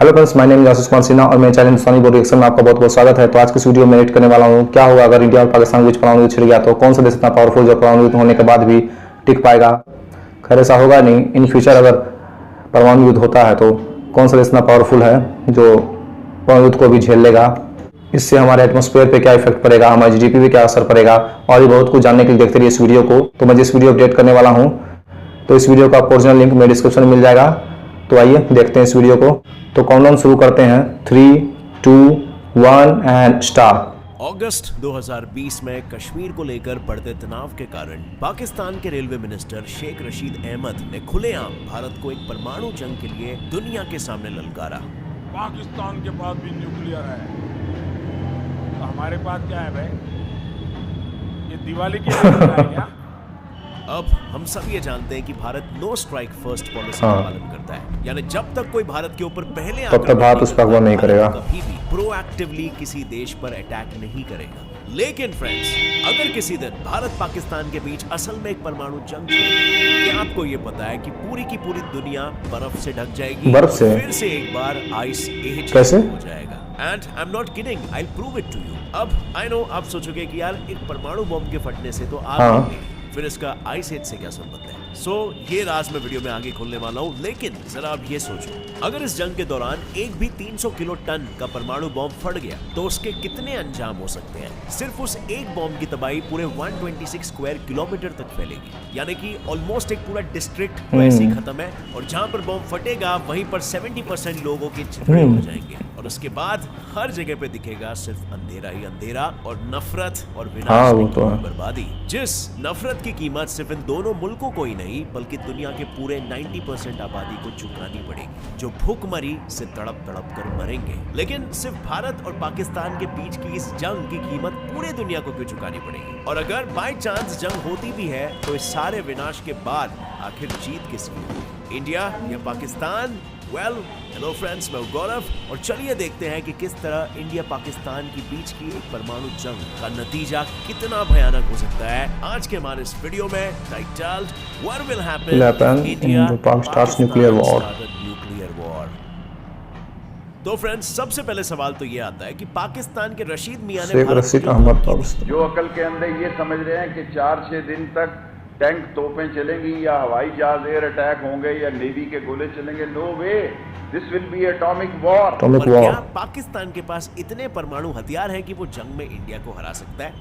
Hello friends, my name is Ashish Kumar Sinha और मेरे channel हिंदुस्तानी board reaction में आपका बहुत बहुत स्वागत है। तो आज की इस वीडियो में रेट करने वाला हूँ क्या होगा अगर इंडिया और पाकिस्तान के बीच परमाणु युद्ध छिड़ गया तो कौन सा देश इतना पावरफुल जो परमाणु युद्ध होने के बाद भी टिक पाएगा। खैर ऐसा होगा नहीं, इन फ्यूचर अगर परमाणु युद्ध होता है तो कौन सा देश इतना पावरफुल है जो परमाणु युद्ध को भी झेल लेगा। इससे हमारे एटमॉस्फेयर पे क्या इफेक्ट पड़ेगा, हमारे जीडीपी पे क्या असर पड़ेगा और भी बहुत कुछ जानने के लिए देखते रहिए इस वीडियो को। तो मैं जिस वीडियो अपडेट करने वाला हूँ तो इस वीडियो का ओरिजिनल लिंक मेरे डिस्क्रिप्शन में मिल जाएगा। तो आइए देखते हैं इस वीडियो को। तो काउंटडाउन शुरू करते हैं 3, 2, 1 एंड स्टार्ट। अगस्त 2020 में कश्मीर को लेकर बढ़ते तनाव के कारण पाकिस्तान के रेलवे मिनिस्टर शेख रशीद अहमद ने खुलेआम भारत को एक परमाणु जंग के लिए दुनिया के सामने ललकारा। पाकिस्तान के पास भी न्यूक्लियर है तो हमारे पास क्या है भाई? ये दिवाली की है क्या? अब हम सब ये जानते हैं कि Bharat no strike first policy का पालन करता है, यानी जब तक कोई भारत के ऊपर पहले तब तक भारत उस पर हमला नहीं करेगा, कभी भी प्रोएक्टिवली किसी देश पर अटैक नहीं करेगा। लेकिन फ्रेंड्स, अगर किसी दिन भारत पाकिस्तान के बीच असल में एक परमाणु जंग हो, क्या आपको ये पता है कि पूरी दुनिया बर्फ से ढक जाएगी, बर्फ से फिर से एक बार आइस एज कैसे हो जाएगा। And I'm not kidding, I'll prove it to you। अब I know आप सोचोगे कि यार एक परमाणु बम के फटने से तो आग लगेगी, फिर इसका आइस एज से क्या संबंध है? ये राज मैं वीडियो में आगे खोलने वाला हूँ। लेकिन जरा आप ये सोचो, अगर इस जंग के दौरान एक भी 300 किलो टन का परमाणु बम फट गया तो उसके कितने अंजाम हो सकते हैं। सिर्फ उस एक बम की तबाही पूरे 126 स्क्वायर किलोमीटर तक फैलेगी, यानी कि ऑलमोस्ट एक पूरा डिस्ट्रिक्ट वैसे ही खत्म है। और जहां पर बम फटेगा वहीं पर 70% लोगों के चिथड़े हो जाएंगे और उसके बाद हर जगह पे दिखेगा सिर्फ अंधेरा ही अंधेरा और नफरत और विनाश की बर्बादी। जिस नफरत की कीमत सिर्फ इन दोनों मुल्कों को ही नहीं बल्कि दुनिया के पूरे 90% आबादी को चुकानी पड़ेगी, जो भूखमरी से तड़प कर मरेंगे। लेकिन सिर्फ भारत और पाकिस्तान के बीच की इस जंग की कीमत पूरे दुनिया को क्यों चुकानी पड़ेगी? और अगर बाय चांस जंग होती भी है तो इस सारे विनाश के बाद आखिर जीत किसकी होगी, इंडिया या पाकिस्तान? हेलो फ्रेंड्स, मैं गौरव और चलिए देखते हैं कि किस तरह इंडिया पाकिस्तान के बीच की एक परमाणु जंग का नतीजा कितना भयानक हो सकता है। आज के हमारे इस वीडियो में titled what will happen India Pakistan nuclear war. तो फ्रेंड्स, सबसे पहले सवाल तो ये आता है कि पाकिस्तान के रशीद मियां ने जो अकल के अंदर ये समझ रहे हैं कि 4-6 दिन तक टैंक तोपें चलेंगी या हवाई जहाज एयर अटैक होंगे या नेवी के गोले चलेंगे, no way, this will be atomic war. क्या पाकिस्तान के पास इतने परमाणु हथियार हैं कि वो जंग में इंडिया को हरा सकता है?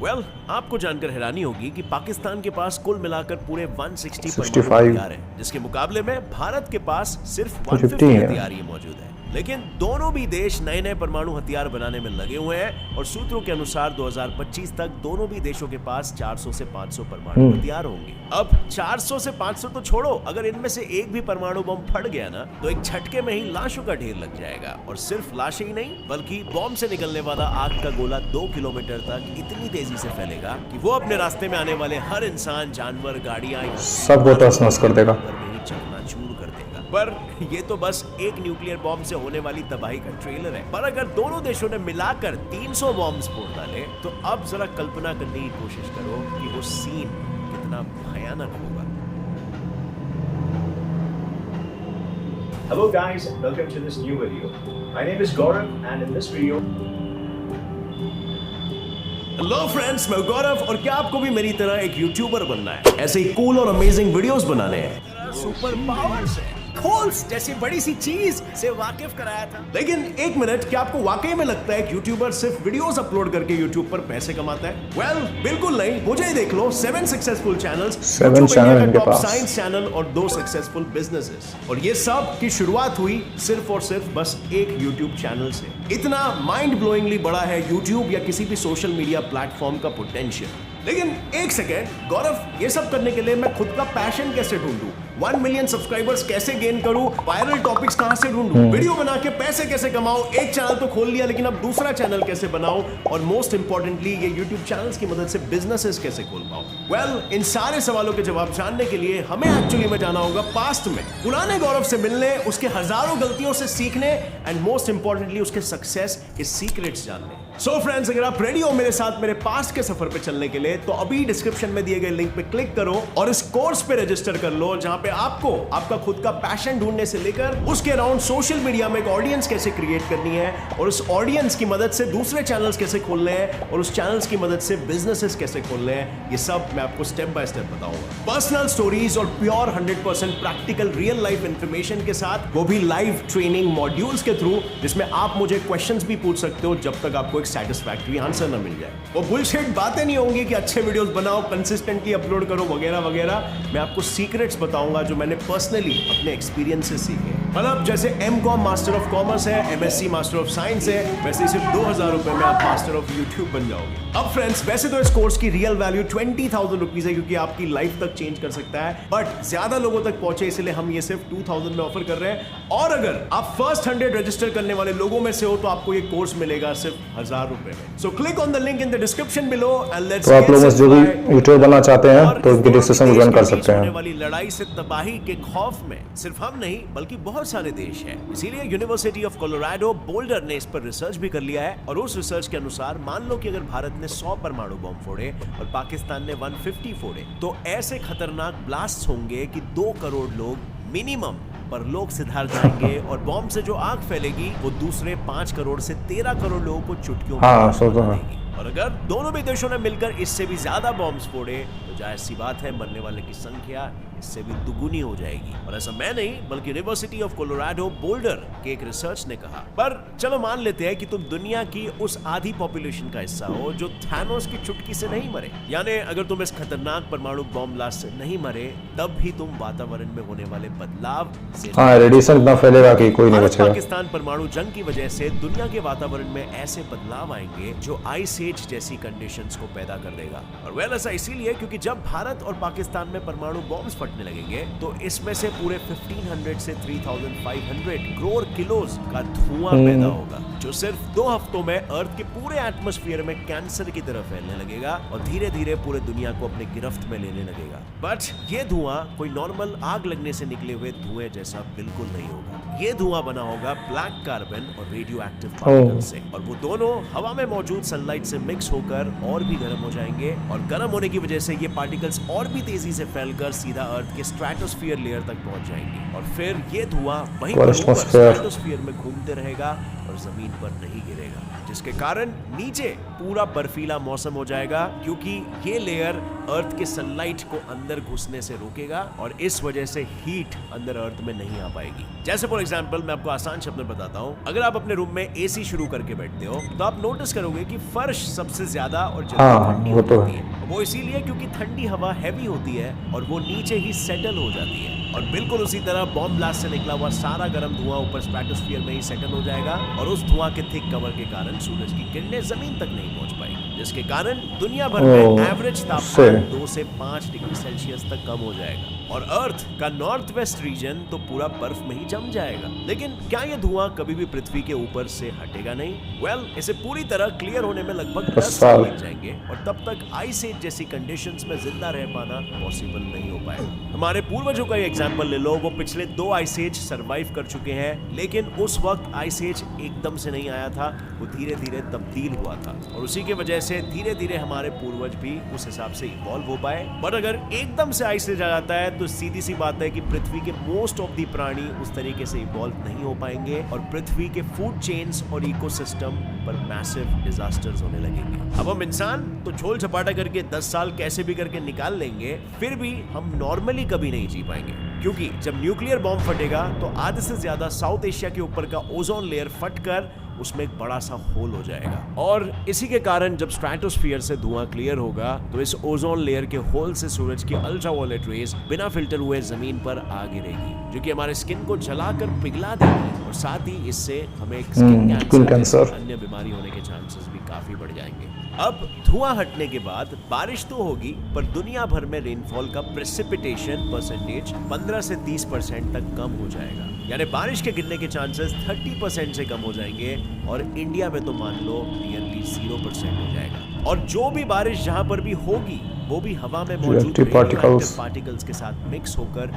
आपको जानकर हैरानी होगी कि पाकिस्तान के पास कुल मिलाकर पूरे 160 परमाणु हथियार हैं, जिसके मुकाबले में भारत के पास सिर्फ 150 हथियार ही मौजूद है। लेकिन दोनों भी देश नए परमाणु हथियार बनाने में लगे हुए हैं और सूत्रों के अनुसार 2025 तक दोनों भी देशों के पास 400 से 500 परमाणु हथियार होंगे। अब 400 से 500 तो छोड़ो, अगर इनमें से एक भी परमाणु बम फट गया ना तो एक झटके में ही लाशों का ढेर लग जाएगा। और सिर्फ लाशें ही नहीं बल्कि बम से निकलने वाला आग का गोला 2 किलोमीटर तक इतनी तेजी से फैलेगा कि वो अपने रास्ते में आने वाले हर इंसान, जानवर, गाड़ियां सबको तहस-नहस कर देगा, चकनाचूर कर देगा। पर ये तो बस एक न्यूक्लियर बॉम्ब से होने वाली तबाही का ट्रेलर है। पर अगर दोनों देशों ने मिलाकर 300 बॉम्ब्स फोड़ डाले तो अब जरा कल्पना करने की कोशिश करो कि वो सीन कितना भयानक होगा। Hello guys, welcome to this new video. My name is Gaurav and in this video hello friends, मैं गौरव और क्या आपको भी मेरी तरह एक यूट्यूबर बनना है? ऐसे ही कूल और अमेजिंग वीडियोस बनाने हैं, सुपर पावर से खोल्स जैसी बड़ी सी चीज से वाकिफ कराया था। लेकिन एक मिनट, क्या आपको वाकई में लगता है कि यूट्यूबर सिर्फ वीडियोस अपलोड करके यूट्यूब पर पैसे कमाता है? बिल्कुल नहीं। मुझे ही देख लो, 7 सक्सेसफुल चैनल्स, 7 चैनल इनके पास, साइंस चैनल और 2 सक्सेसफुल बिजनेसेस। और ये सब की शुरुआत हुई सिर्फ और सिर्फ बस एक यूट्यूब चैनल से। इतना माइंड ब्लोइंगली बड़ा है यूट्यूब या किसी भी सोशल मीडिया प्लेटफॉर्म का पोटेंशियल। लेकिन एक सेकेंड गौरव, ये सब करने के लिए मैं खुद का पैशन कैसे ढूंढूं? 1 मिलियन सब्सक्राइबर्स कैसे गेन करूं? वायरल टॉपिक्स कहां से ढूंढूं? वीडियो बना के पैसे कैसे कमाऊं? एक चैनल तो खोल लिया, लेकिन अब दूसरा चैनल कैसे बनाऊं? और मोस्ट इंपॉर्टेंटली, ये यूट्यूब चैनल्स की मदद से बिजनेसेस कैसे खोल पाऊं? इन सारे सवालों के जवाब जानने के लिए हमें एक्चुअली में जाना होगा पास्ट में, पुराने गौरव से मिलने, उसके हजारों गलतियों से सीखने एंड मोस्ट इंपॉर्टेंटली उसके सक्सेस के सीक्रेट्स जानने। सो फ्रेंड्स, अगर आप रेडी हो मेरे साथ मेरे पास्ट के सफर पे चलने के लिए तो अभी डिस्क्रिप्शन में दिए गए लिंक पे क्लिक करो और इस कोर्स पे रजिस्टर कर लो, जहां पे आपको आपका खुद का पैशन ढूंढने से लेकर उसके अराउंड सोशल मीडिया में एक ऑडियंस कैसे क्रिएट करनी है और उस ऑडियंस की मदद से दूसरे चैनल्स कैसे खोलने हैं और उस चैनल्स की मदद से बिजनेसेस कैसे खोलने हैं, ये सब मैं आपको स्टेप बाय स्टेप बताऊंगा। पर्सनल स्टोरीज और pure 100% practical real life information के साथ, वो भी लाइव ट्रेनिंग मॉड्यूल्स के थ्रू, जिसमें आप मुझे क्वेश्चंस भी पूछ सकते हो जब तक आपको एक सेटिस्फैक्टरी आंसर न मिल जाए। वो बुलशिट बातें नहीं होंगी कि अच्छे वीडियोस बनाओ, कंसिस्टेंटली अपलोड करो वगैरह वगैरह। मैं आपको सीक्रेट्स बताऊंगा जो मैंने पर्सनली अपने एक्सपीरियंस से सीखे। मतलब जैसे M.Com मास्टर ऑफ कॉमर्स है, MSc मास्टर ऑफ साइंस है, वैसे सिर्फ 2000 रुपए में आप मास्टर ऑफ यूट्यूब बन जाओगे। अब फ्रेंड्स, वैसे तो इस कोर्स की रियल वैल्यू 20,000 रुपीज है, क्योंकि आपकी लाइफ तक चेंज कर सकता है, बट ज्यादा लोगों तक पहुंचे इसलिए हम ये सिर्फ 2000 में ऑफर कर रहे हैं। और अगर आप फर्स्ट 100 रजिस्टर करने वाले लोगों में से हो तो आपको ये कोर्स मिलेगा सिर्फ 1000 रुपए में। So click on the link in the description below and let's तो आप लोग जो भी यूट्यूब बनना चाहते हैं तो इसके डिस्क्रिप्शन ज्वाइन कर सकते हैं। वाली लड़ाई से तबाही के खौफ में सिर्फ हम नहीं बल्कि बहुत सारे देश हैं, इसीलिए यूनिवर्सिटी ऑफ कोलोराडो बोल्डर ने इस पर रिसर्च भी कर लिया है। और उस रिसर्च के अनुसार मान लो कि अगर भारत ने 100 परमाणु बम फोड़े और पाकिस्तान ने 150 फोड़े, तो ऐसे खतरनाक ब्लास्ट होंगे कि 2 करोड़ लोग मिनिमम परलोक सिधार जाएंगे और बॉम्ब से जो आग फैलेगी वो दूसरे 5 करोड़ से 13 करोड़ लोगों को चुटकियों में देगी। और अगर दोनों भी देशों ने मिलकर इससे भी ज्यादा बॉम्ब्स फोड़े तो जाहिर सी बात है मरने वाले की संख्या इससे भी दुगुनी हो जाएगी। और ऐसा मैं नहीं बल्कि यूनिवर्सिटी ऑफ कोलोराडो बोल्डर के एक रिसर्च ने कहा। पर चलो मान लेते हैं कि तुम दुनिया की उस आधी पॉपुलेशन का हिस्सा हो जो थानोस की चुटकी से नहीं मरे, यानी अगर तुम इस खतरनाक परमाणु बॉम्ब ब्लास्ट से नहीं मरे, तब भी तुम वातावरण में होने वाले बदलाव से रेडिएशन इतना फैलेगा कि कोई नहीं बचेगा। पाकिस्तान परमाणु जंग की वजह से दुनिया के वातावरण में ऐसे बदलाव आएंगे जो आइस एज जैसी कंडीशंस को पैदा कर देगा। और वेल ऐसा इसीलिए क्योंकि जब भारत और पाकिस्तान में परमाणु बॉम्ब्स फटने लगेंगे तो इसमें से पूरे 1500 से 3500 करोड़ किलोज का धुआं पैदा होगा, जो सिर्फ 2 हफ्तों में अर्थ के पूरे एटमॉस्फेयर में कैंसर की तरह फैलने लगेगा और धीरे धीरे पूरे दुनिया को अपने गिरफ्त में लेने लगेगा। बट ये धुआं कोई नॉर्मल आग लगने से निकले हुए धुएं जैसा बिल्कुल नहीं होगा। ये धुआं बना होगा ब्लैक कार्बन और रेडियो एक्टिव पार्टिकल से, और वो दोनों हवा में मौजूद सनलाइट से मिक्स होकर और भी गर्म हो जाएंगे, और गर्म होने की वजह से ये पार्टिकल्स और भी तेजी से फैलकर सीधा अर्थ के स्ट्रेटोस्फीयर लेयर तक पहुंच जाएंगे, और फिर ये धुआं वहीं पर ऊपर स्ट्रेटोस्फीयर में घूमते रहेगा और जमीन पर नहीं गिरेगा, जिसके कारण नीचे पूरा बर्फीला मौसम हो जाएगा, क्योंकि ये लेयर अर्थ के सनलाइट को अंदर घुसने से रोकेगा और इस वजह से हीट अंदर अर्थ में नहीं आ पाएगी। जैसे फॉर एग्जांपल मैं आपको आसान शब्द में बताता हूँ, अगर आप अपने रूम में एसी शुरू करके बैठते हो तो आप नोटिस करोगे कि फर्श सबसे ज्यादा और ठंडी होती है। वो इसीलिए क्योंकि ठंडी हवा हैवी होती है और वो नीचे ही सेटल हो जाती है, और बिल्कुल उसी तरह बॉम्ब ब्लास्ट से निकला हुआ सारा गर्म धुआं ऊपर स्ट्रेटोस्फीयर में ही सेटल हो जाएगा, और उस धुआं के थिक कवर के कारण सूरज की किरणें जमीन तक नहीं पहुंच पाएगी, जिसके कारण दुनिया भर में एवरेज तापमान 2 से 5 डिग्री सेल्सियस तक कम हो जाएगा, और अर्थ का नॉर्थ वेस्ट रीजन तो पूरा बर्फ में ही जम जाएगा। लेकिन क्या ये धुआं कभी भी पृथ्वी के ऊपर से हटेगा नहीं? वेल, इसे पूरी तरह क्लियर होने में लगभग 10 साल लग जाएंगे, और तब तक आइस एज जैसी कंडीशंस में जिंदा रह पाना पॉसिबल नहीं हो पाएगा। हमारे पूर्वजों का एग्जाम्पल ले लो, वो पिछले 2 आइस एज सर्वाइव कर चुके हैं, लेकिन उस वक्त आइस एज एकदम से नहीं आया था, वो धीरे धीरे तब्दील हुआ था, और उसी की वजह से धीरे धीरे हमारे पूर्वज भी उस हिसाब से इवॉल्व हो पाए। बट अगर एकदम से आइस एज आ जाता है तो सीधी सी बात है कि पृथ्वी के मोस्ट ऑफ दी प्राणी उस तरीके से इवॉल्व नहीं हो पाएंगे, और पृथ्वी के फूड चेन्स और इकोसिस्टम पर मैसिव डिजास्टर्स होने लगेंगे। अब हम इंसान तो झोल झपाटा करके 10 साल कैसे भी करके निकाल लेंगे, फिर भी हम नॉर्मली कभी नहीं जी पाएंगे, क्योंकि जब न्यूक्लियर बॉम्ब फटेगा तो आधे से ज्यादा साउथ एशिया के ऊपर का ओजोन लेयर फटकर उसमें एक बड़ा सा होल हो जाएगा, और इसी के कारण जब स्ट्रेटोस्फीयर से धुआं क्लियर होगा तो इस ओजोन लेयर के होल से सूरज की अल्ट्रावायलेट रेज बिना फिल्टर हुए जमीन पर आ गिरेगी, जो कि हमारे स्किन को जलाकर पिघला देगी, और साथ ही इससे हमें स्किन कैंसर अन्य बीमारी होने के चांसेस भी काफी बढ़ जाएंगे। अब धुआं हटने के बाद बारिश तो होगी, पर दुनिया भर में रेनफॉल का प्रेसिपिटेशन परसेंटेज 15 से 30% तक कम हो जाएगा, यानी बारिश के गिरने के चांसेस 30% से कम हो जाएंगे, और इंडिया में तो मान लो नियरली 0% हो जाएगा। और जो भी बारिश जहां पर भी होगी वो भी हवा में मौजूद पार्टिकल्स के साथ मिक्स होकर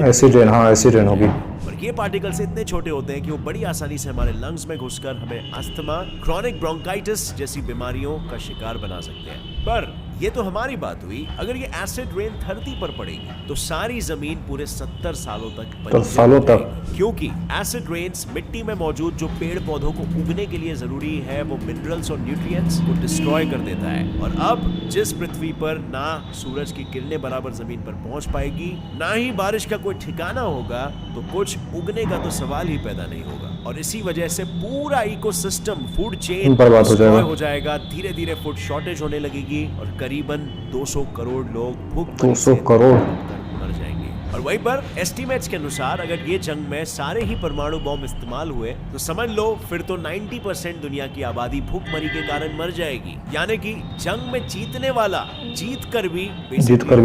एसिड रेन होगी, और ये पार्टिकल्स इतने छोटे होते हैं कि वो बड़ी आसानी से हमारे लंग्स में घुसकर हमें अस्थमा, क्रॉनिक ब्रोंकाइटिस जैसी बीमारियों का शिकार बना सकते हैं। पर ये तो हमारी बात हुई। अगर ये एसिड रेन धरती पर पड़ेगी तो सारी जमीन पूरे 70 सालों तक बंजर 70 सालों हो जाएगी। तक। क्योंकि एसिड रेन्स मिट्टी में मौजूद जो पेड़ पौधों को उगने के लिए जरूरी है वो मिनरल्स और न्यूट्रिएंट्स को डिस्ट्रॉय कर देता है। और अब जिस पृथ्वी पर ना सूरज की किरणें बराबर जमीन पर पहुंच पाएगी, ना ही बारिश का कोई ठिकाना होगा, तो कुछ उगने का तो सवाल ही पैदा नहीं होगा। और इसी वजह से पूरा इकोसिस्टम, फूड चेन बर्बाद हो डिस्ट्रॉय जाएगा। हो जाएगा। धीरे धीरे फूड शॉर्टेज होने लगेगी और करीबन 200 करोड़ लोग भूख 200 करोड़। मर जाएंगे। और वहीं पर एस्टीमेट्स के अनुसार अगर ये जंग में सारे ही परमाणु बॉम्ब इस्तेमाल हुए तो समझ लो फिर तो 90% दुनिया की आबादी भूखमरी के कारण मर जाएगी। यानी कि जंग में जीतने वाला जीत कर भी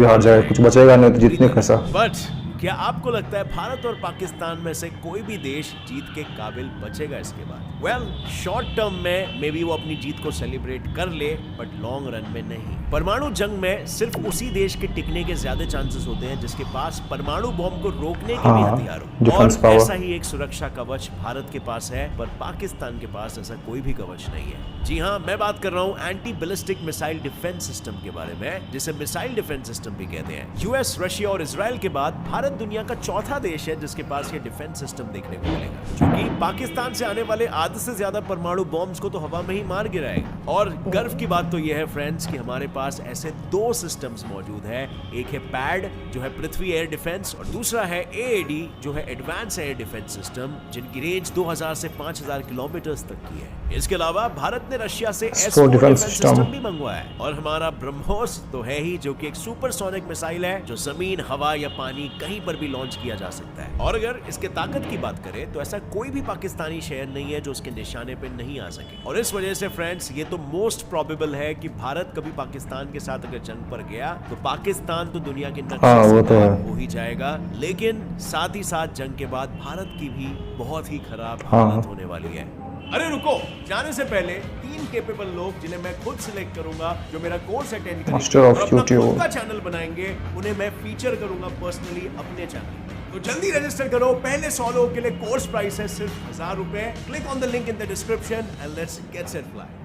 हार जाएगा, कुछ बचेगा नहीं तो जीतने कैसा। बट क्या आपको लगता है भारत और पाकिस्तान में से कोई भी देश जीत के काबिल बचेगा इसके बाद? वेल, शॉर्ट टर्म में मे बी वो अपनी जीत को सेलिब्रेट कर ले, बट लॉन्ग रन में नहीं। परमाणु जंग में सिर्फ उसी देश के टिकने के ज्यादा चांसेस होते हैं जिसके पास परमाणु बॉम्ब को रोकने के भी हथियार हो। डिफेंस और पावर। ऐसा ही एक सुरक्षा कवच भारत के पास है, पर पाकिस्तान के पास ऐसा कोई भी कवच नहीं है। जी हाँ, मैं बात कर रहा हूँ anti ballistic missile defence system के बारे में, जिसे मिसाइल डिफेंस सिस्टम भी कहते हैं। यूएस, रशिया और इजराइल के बाद भारत दुनिया का चौथा देश है जिसके पास ये डिफेंस सिस्टम देखने को मिलेगा, क्योंकि पाकिस्तान से आने वाले आधे से ज्यादा परमाणु बॉम्ब्स को तो हवा में ही मार गिराएगा। और गर्व की बात तो यह है फ्रेंड्स कि हमारे पास ऐसे 2 सिस्टम्स मौजूद है। एक है पैड जो है पृथ्वी एयर डिफेंस, और दूसरा है एएडी जो है एडवांस एयर डिफेंस सिस्टम, जिनकी रेंज 2000 से 5000 किलोमीटर तक की है। इसके अलावा भारत ने रशिया से S4 डिफेंस सिस्टम भी मंगवाया है। और हमारा ब्रह्मोस तो है ही, जो कि एक सुपरसोनिक मिसाइल है जो जमीन, हवा या पानी कहीं पर भी लॉन्च किया जा सकता है। और अगर इसके ताकत की बात करें तो ऐसा कोई भी पाकिस्तानी शहर नहीं है जो उसके निशाने पे नहीं आ सके। और इस वजह से फ्रेंड्स ये तो मोस्ट प्रोबेबल है कि भारत कभी पाकिस्तान के साथ अगर जंग पर गया तो पाकिस्तान तो दुनिया के नक्शे वो से तो है। गायब हो ही जाएगा। लेकिन साथ ही साथ जंग के बाद भारत की भी बहुत ही खराब हाँ। हालत होने वाली है। अरे रुको, जाने से पहले 3 कैपेबल लोग जिन्हें मैं खुद सिलेक्ट करूंगा, जो मेरा कोर्स अटेंड करेंगे मास्टर ऑफ और अपना यूट्यूब। खुद का चैनल बनाएंगे, उन्हें मैं फीचर करूंगा पर्सनली अपने चैनल। तो जल्दी रजिस्टर करो। पहले 100 लोगों के लिए कोर्स प्राइस है सिर्फ 1000 रुपए। Click on the link in the description and let's get set fly.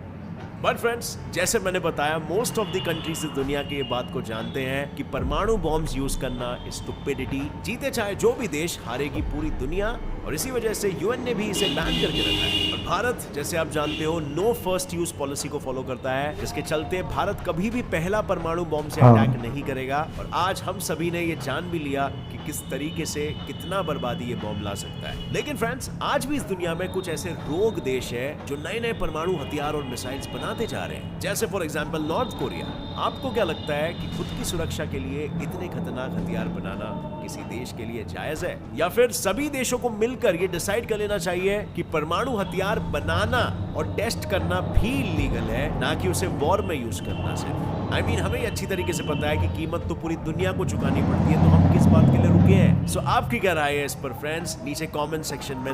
But friends, जैसे मैंने बताया, मोस्ट ऑफ द कंट्रीज इस दुनिया की ये बात को जानते हैं कि परमाणु बॉम्ब्स यूज करना स्टुपिडिटी। जीते चाहे जो भी देश, हारेगी पूरी दुनिया। और इसी वजह से यूएन ने भी इसे बैन करके रखा है। और भारत, जैसे आप जानते हो, नो फर्स्ट यूज पॉलिसी को फॉलो करता है, जिसके चलते भारत कभी भी पहला परमाणु बॉम्ब से अटैक नहीं करेगा। और आज हम सभी ने ये जान भी लिया कि किस तरीके से कितना बर्बादी ये बॉम्ब ला सकता है। लेकिन फ्रेंड्स, आज भी इस दुनिया में कुछ ऐसे रोग देश है जो नए नए परमाणु हथियार और मिसाइल्स बनाते जा रहे हैं। जैसे फॉर एग्जांपल नॉर्थ कोरिया। आपको क्या लगता है कि खुद की सुरक्षा के लिए इतने खतरनाक हथियार बनाना किसी देश के लिए जायज है? या फिर सभी देशों को मिलकर ये डिसाइड कर लेना चाहिए कि परमाणु हथियार बनाना और टेस्ट करना भी लीगल है, ना कि उसे वॉर में यूज करना सिर्फ? I mean, हमें अच्छी तरीके से पता है कि कीमत तो पूरी दुनिया को चुकानी पड़ती है, तो हम किस बात के लिए रुके हैं? सो आपकी क्या राय है इस पर फ्रेंड्स? नीचे कमेंट सेक्शन में।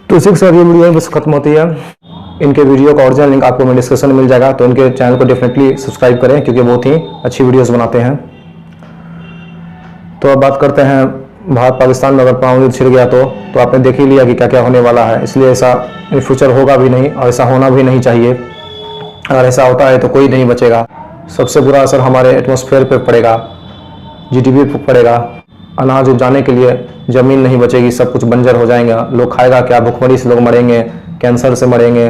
तो इसी के साथ ये वीडियो बस खत्म होती है। इनके वीडियो का ओरिजिनल लिंक आपको डिस्क्रिप्शन में मिल जाएगा, तो इनके चैनल को डेफिनेटली सब्सक्राइब करें क्योंकि बहुत ही अच्छी वीडियोस बनाते हैं। तो अब बात करते हैं भारत पाकिस्तान में अगर परमाणु युद्ध छिड़ गया तो आपने देख ही लिया कि क्या क्या होने वाला है। इसलिए ऐसा इन फ्यूचर होगा भी नहीं और ऐसा होना भी नहीं चाहिए। अगर ऐसा होता है तो कोई नहीं बचेगा। सबसे बुरा असर हमारे एटमॉस्फेयर पे पड़ेगा, जीडीपी पे पड़ेगा। अनाज उपजाने के लिए ज़मीन नहीं बचेगी, सब कुछ बंजर हो जाएगा। लोग खाएगा क्या? भुखमरी से लोग मरेंगे, कैंसर से मरेंगे,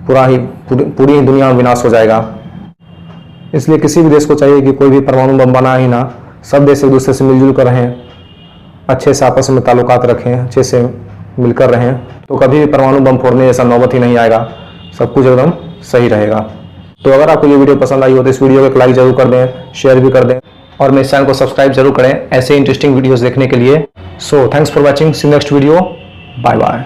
पूरी ही दुनिया में विनाश हो जाएगा। इसलिए किसी भी देश को चाहिए कि कोई भी परमाणु बम बना ही ना। सब देश एक दूसरे से मिलजुल कर रहें, अच्छे से आपस में ताल्लुकात रखें, अच्छे से मिलकर रहें, तो कभी भी परमाणु बम फोड़ने जैसा नौबत ही नहीं आएगा। सब कुछ एकदम सही रहेगा। तो अगर आपको ये वीडियो पसंद आई हो तो इस वीडियो को एक लाइक जरूर कर दें, शेयर भी कर दें और मेरे चैनल को सब्सक्राइब जरूर करें ऐसे इंटरेस्टिंग वीडियोस देखने के लिए। So thanks for watching, see next video, bye bye.